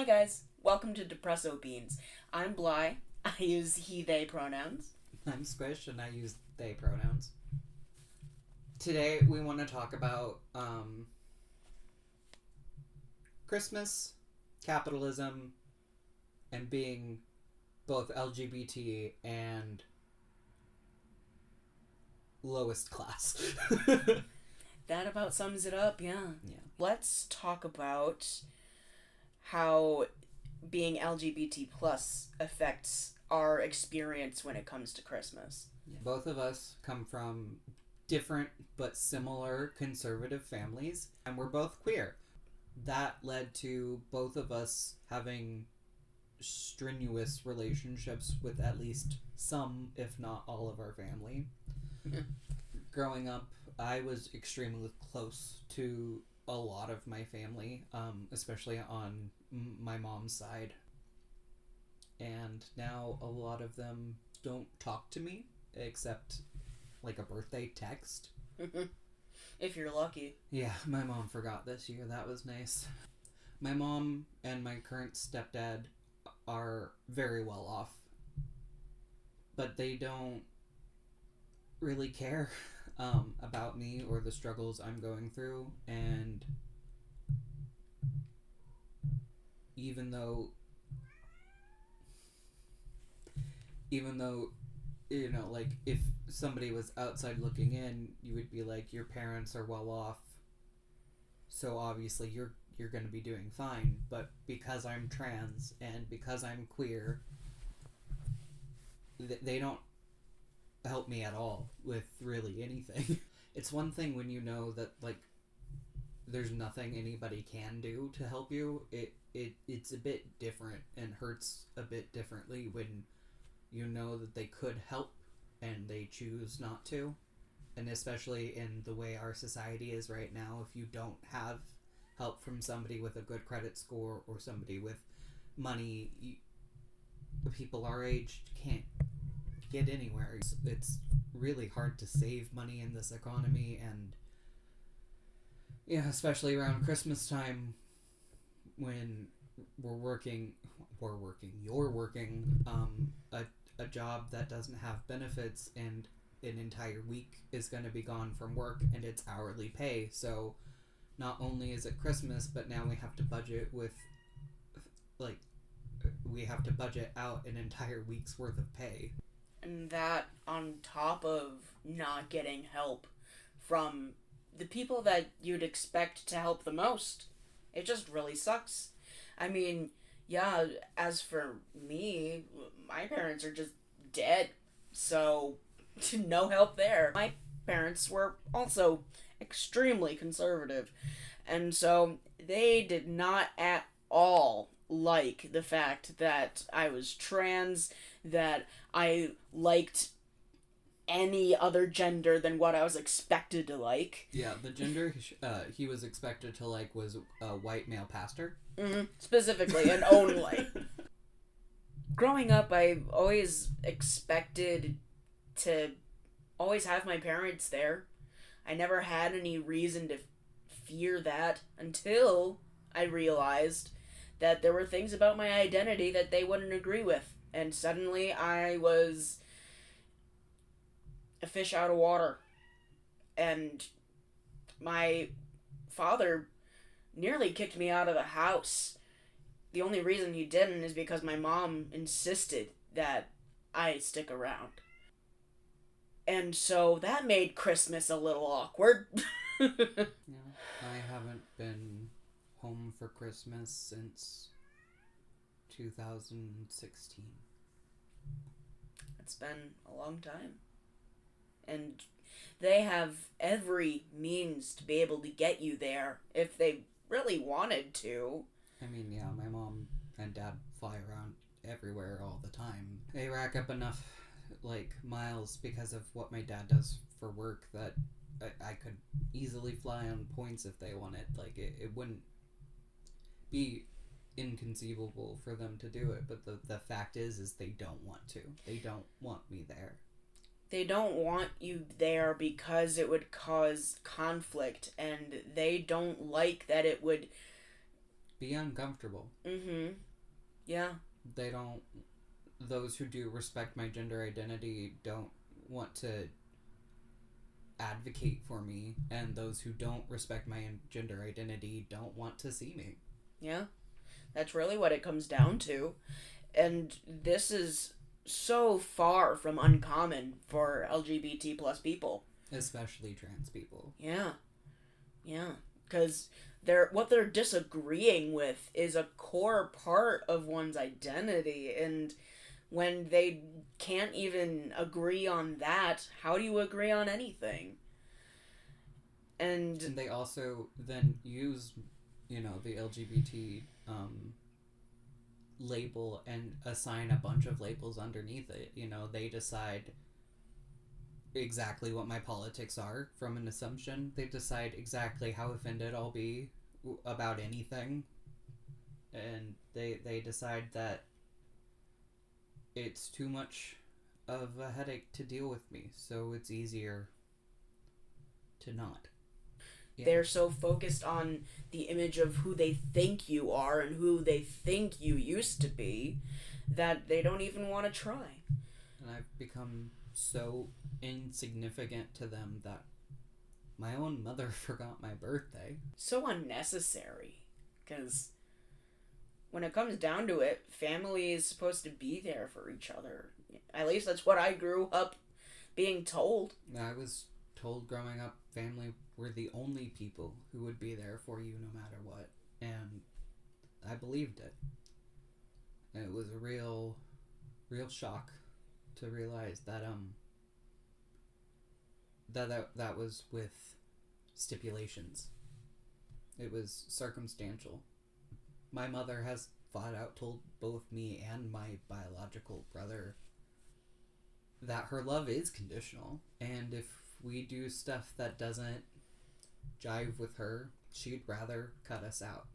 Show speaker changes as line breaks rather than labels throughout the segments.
guys, welcome to Depresso Beans. I'm Bly. I use he, they pronouns.
I'm Squish and I use they pronouns. Today we want to talk about Christmas, capitalism, and being both LGBT and lowest class.
That about sums it up, yeah.
Yeah.
Let's talk about how being LGBT plus affects our experience when it comes to Christmas.
Yeah. Both of us come from different but similar conservative families, and we're both queer. That led to both of us having strenuous relationships with at least some, if not all, of our family. Growing up, I was extremely close to a lot of my family, especially on my mom's side. And now a lot of them don't talk to me, except like a birthday text.
If you're lucky.
Yeah, my mom forgot this year. That was nice. My mom and my current stepdad are very well off, but they don't really care about me or the struggles I'm going through. And even though you know, like, if somebody was outside looking in, you would be like, your parents are well off, so obviously you're going to be doing fine. But because I'm trans and because I'm queer, they don't help me at all with really anything. It's one thing when you know that, like, there's nothing anybody can do to help you. It's a bit different and hurts a bit differently when you know that they could help and they choose not to. And especially in the way our society is right now, if you don't have help from somebody with a good credit score or somebody with money, people our age can't get anywhere. It's really hard to save money in this economy, and yeah, especially around Christmas time when you're working a job that doesn't have benefits, and an entire week is going to be gone from work, and it's hourly pay. So not only is it Christmas, but now we have to budget out an entire week's worth of pay.
And that on top of not getting help from the people that you'd expect to help the most. It just really sucks. I mean, yeah, as for me, my parents are just dead, so no help there. My parents were also extremely conservative, and so they did not at all like the fact that I was trans, that I liked any other gender than what I was expected to like.
Yeah, the gender he was expected to like was a white male pastor.
Mm-hmm. Specifically, and only. Growing up, I always expected to always have my parents there. I never had any reason to fear that until I realized that there were things about my identity that they wouldn't agree with. And suddenly I was a fish out of water. And my father nearly kicked me out of the house. The only reason he didn't is because my mom insisted that I stick around. And so that made Christmas a little awkward.
Yeah, I haven't been home for Christmas since 2016.
It's been a long time. And they have every means to be able to get you there if they really wanted to.
I mean, yeah, my mom and dad fly around everywhere all the time. They rack up enough, like, miles because of what my dad does for work that I could easily fly on points if they wanted. Like, it wouldn't be inconceivable for them to do it, but the fact is they don't want to. They don't want me there.
They don't want you there because it would cause conflict, and they don't like that it would
be uncomfortable.
Mm-hmm. Yeah.
They don't, those who do respect my gender identity don't want to advocate for me, and those who don't respect my gender identity don't want to see me.
Yeah. That's really what it comes down to. And this is so far from uncommon for LGBT plus people.
Especially trans people.
Yeah. Yeah. Because what they're disagreeing with is a core part of one's identity, and when they can't even agree on that, how do you agree on anything? And
they also then use, the LGBT label and assign a bunch of labels underneath it. They decide exactly what my politics are from an assumption. They decide exactly how offended I'll be about anything. And they decide that it's too much of a headache to deal with me, so it's easier to not.
Yeah. They're so focused on the image of who they think you are and who they think you used to be that they don't even want to try.
And I've become so insignificant to them that my own mother forgot my birthday.
So unnecessary, because when it comes down to it, family is supposed to be there for each other. At least that's what I grew up being told.
I was told growing up family were the only people who would be there for you no matter what, and I believed it. And it was a real shock to realize that that was with stipulations. It was circumstantial. My mother has flat out told both me and my biological brother that her love is conditional, and if we do stuff that doesn't jive with her, she'd rather cut us out.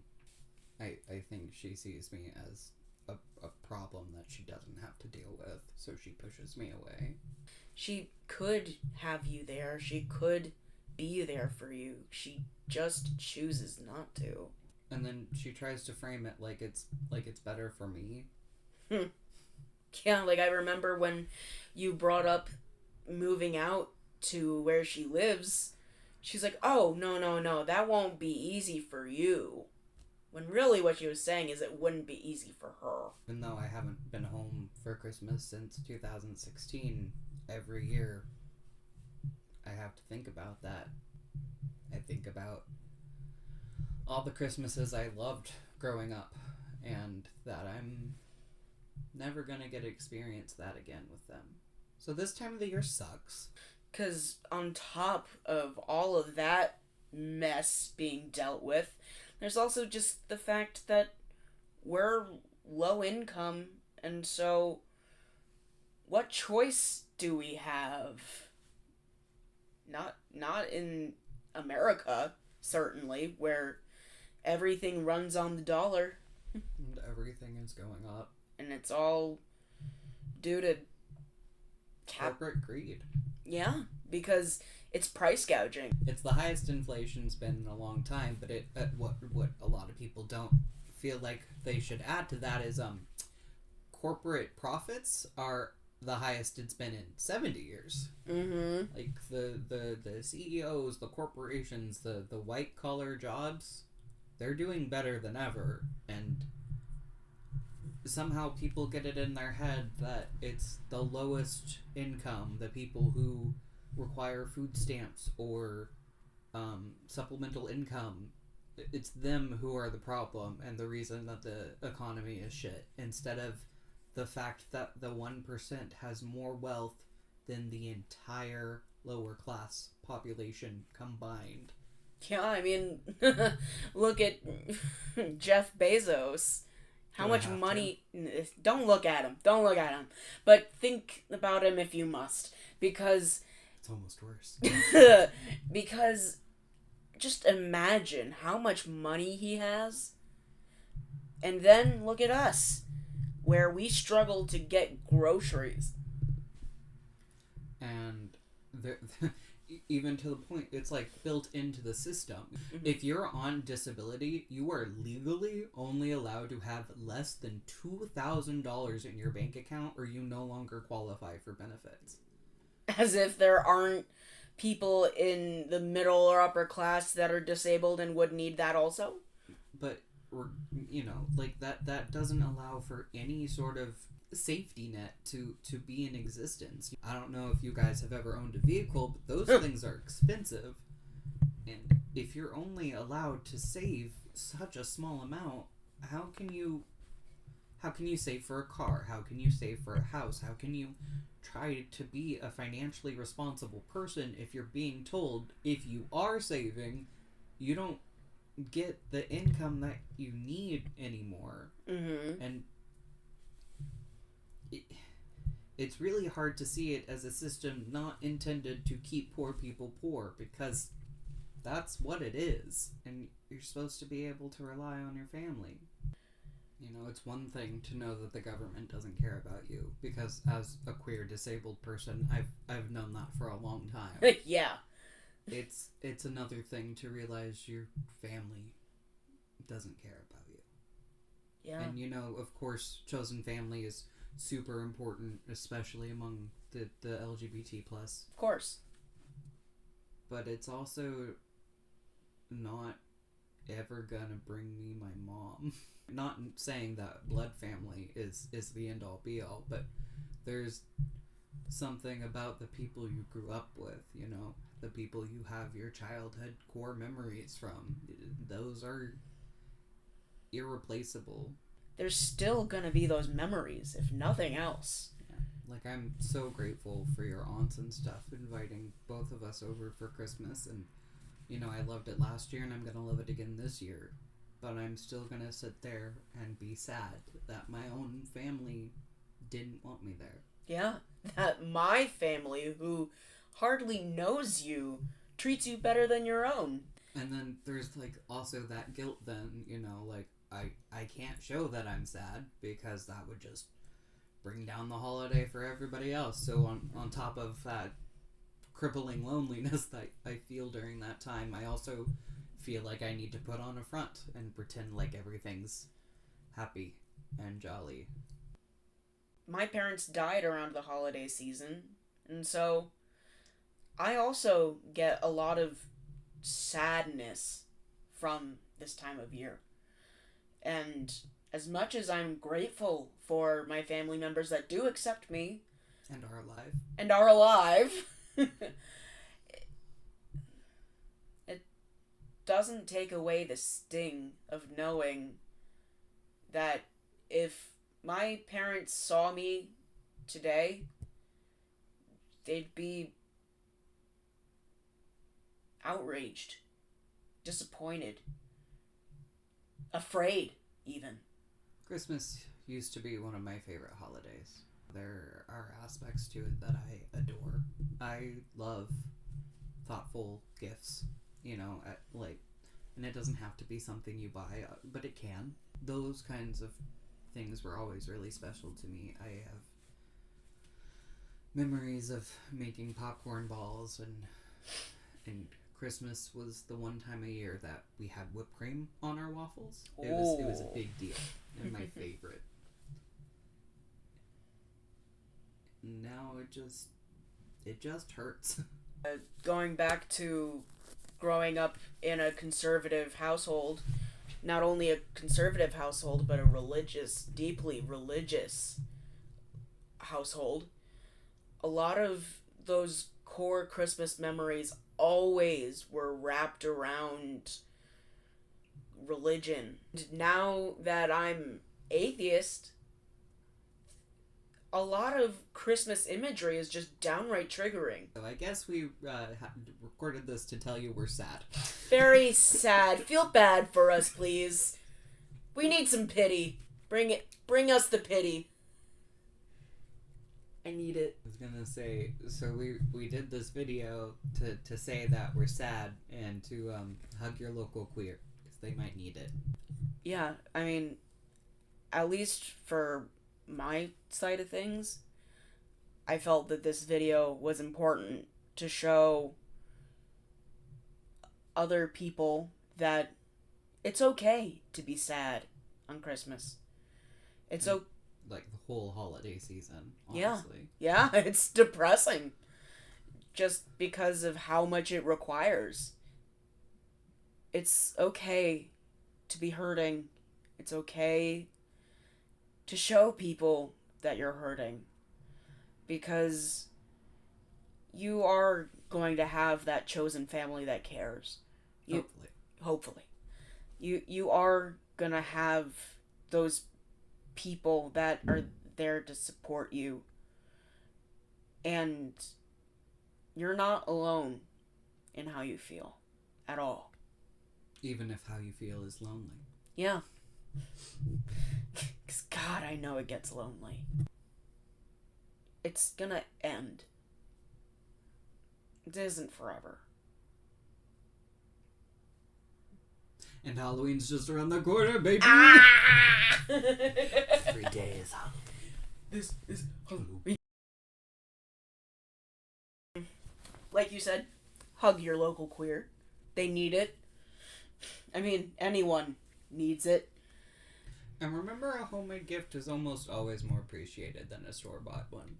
I think she sees me as a problem that she doesn't have to deal with, so she pushes me away.
She could have you there. She could be there for you. She just chooses not to.
And then she tries to frame it like it's better for me.
Yeah, like I remember when you brought up moving out to where she lives, she's like, oh, no, that won't be easy for you. When really what she was saying is it wouldn't be easy for her.
Even though I haven't been home for Christmas since 2016, every year I have to think about that. I think about all the Christmases I loved growing up, and that I'm never gonna get to experience that again with them. So this time of the year sucks.
Because on top of all of that mess being dealt with, there's also just the fact that we're low income, and so what choice do we have? Not in America, certainly, where everything runs on the dollar.
And everything is going up.
And it's all due to
corporate greed.
Yeah, because it's price gouging.
It's the highest inflation's been in a long time, but what a lot of people don't feel like they should add to that is corporate profits are the highest it's been in 70 years.
Mm-hmm.
Like the CEOs, the corporations, the white collar jobs, they're doing better than ever, and somehow people get it in their head that it's the lowest income, the people who require food stamps or supplemental income, it's them who are the problem and the reason that the economy is shit, instead of the fact that the 1% has more wealth than the entire lower class population combined.
Yeah, I mean, look at Jeff Bezos. How much money... Don't look at him. But think about him if you must. Because...
It's almost worse.
Because just imagine how much money he has. And then look at us, where we struggle to get groceries.
And even to the point, it's like built into the system.
Mm-hmm.
If you're on disability, you are legally only allowed to have less than $2,000 in your bank account, or you no longer qualify for benefits.
As if there aren't people in the middle or upper class that are disabled and would need that also.
But, you know, like that doesn't allow for any sort of safety net to be in existence. I don't know if you guys have ever owned a vehicle, but those things are expensive. And if you're only allowed to save such a small amount, how can you save for a car? How can you save for a house? How can you try to be a financially responsible person if you're being told if you are saving, you don't get the income that you need anymore?
Mm-hmm.
And it's really hard to see it as a system not intended to keep poor people poor, because that's what it is, and you're supposed to be able to rely on your family. You know, it's one thing to know that the government doesn't care about you, because as a queer disabled person, I've known that for a long time.
Yeah.
It's another thing to realize your family doesn't care about you.
Yeah.
And you know, of course, chosen family is super important, especially among the LGBT plus.
Of course.
But it's also not ever gonna bring me my mom. Not saying that blood family is the end all be all, but there's something about the people you grew up with, you know, the people you have your childhood core memories from. Those are irreplaceable.
There's still gonna be those memories, if nothing else.
Yeah. Like, I'm so grateful for your aunts and stuff inviting both of us over for Christmas, and you know, I loved it last year and I'm gonna love it again this year. But I'm still gonna sit there and be sad that my own family didn't want me there.
Yeah, that my family, who hardly knows you, treats you better than your own.
And then there's like also that guilt then, you know, like I can't show that I'm sad because that would just bring down the holiday for everybody else. So on top of that crippling loneliness that I feel during that time, I also feel like I need to put on a front and pretend like everything's happy and jolly.
My parents died around the holiday season, and so I also get a lot of sadness from this time of year. And as much as I'm grateful for my family members that do accept me
and
are alive, it doesn't take away the sting of knowing that if my parents saw me today, they'd be outraged, disappointed, afraid, even.
Christmas used to be one of my favorite holidays. There are aspects to it that I adore. I love thoughtful gifts, you know, and it doesn't have to be something you buy, but it can. Those kinds of things were always really special to me. I have memories of making popcorn balls, and Christmas was the one time a year that we had whipped cream on our waffles. It was a big deal and my favorite. Now it just hurts.
Going back to growing up in a conservative household, not only a conservative household, but a religious, deeply religious household, a lot of those core Christmas memories always were wrapped around religion. Now that I'm atheist, a lot of Christmas imagery is just downright triggering.
So I guess we recorded this to tell you we're sad.
Very sad. Feel bad for us, please. We need some pity. Bring us the pity. I need it.
I was gonna say, so we did this video to say that we're sad and to hug your local queer, because they might need it.
Yeah, I mean, at least for my side of things, I felt that this video was important to show other people that it's okay to be sad on Christmas. It's okay.
Like the whole holiday season,
Yeah.
honestly.
Yeah, it's depressing. Just because of how much it requires. It's okay to be hurting. It's okay to show people that you're hurting. Because you are going to have that chosen family that cares. Hopefully. You are going to have those people that are there to support you. And you're not alone in how you feel at all.
Even if how you feel is lonely.
Yeah. Because, God, I know it gets lonely. It's gonna end. It isn't forever.
And Halloween's just around the corner, baby!
Ah!
Every day is Halloween.
This is Halloween. Like you said, hug your local queer. They need it. I mean, anyone needs it.
And remember, a homemade gift is almost always more appreciated than a store-bought one.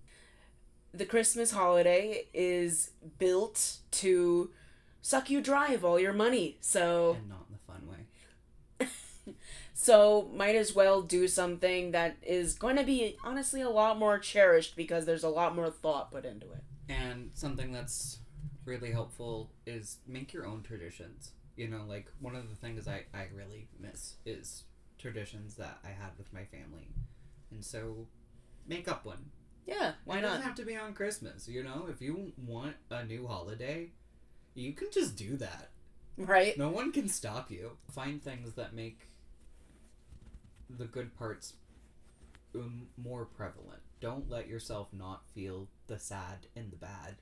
The Christmas holiday is built to suck you dry of all your money, so...
And not in the fun way.
So, might as well do something that is going to be, honestly, a lot more cherished because there's a lot more thought put into it.
And something that's really helpful is make your own traditions. You know, like, one of the things I really miss is traditions that I had with my family. And so, make up one.
Yeah, why not?
It doesn't have to be on Christmas, you know? If you want a new holiday, you can just do that.
Right?
No one can stop you. Find things that make the good parts more prevalent. Don't let yourself not feel the sad and the bad.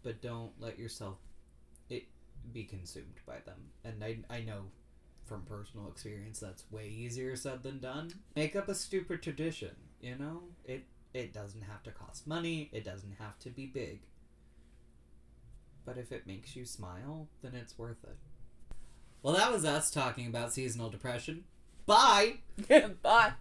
But don't let yourself be consumed by them. And I know from personal experience that's way easier said than done. Make up a stupid tradition, you know? It doesn't have to cost money. It doesn't have to be big. But if it makes you smile, then it's worth it. Well, that was us talking about seasonal depression. Bye!
Bye!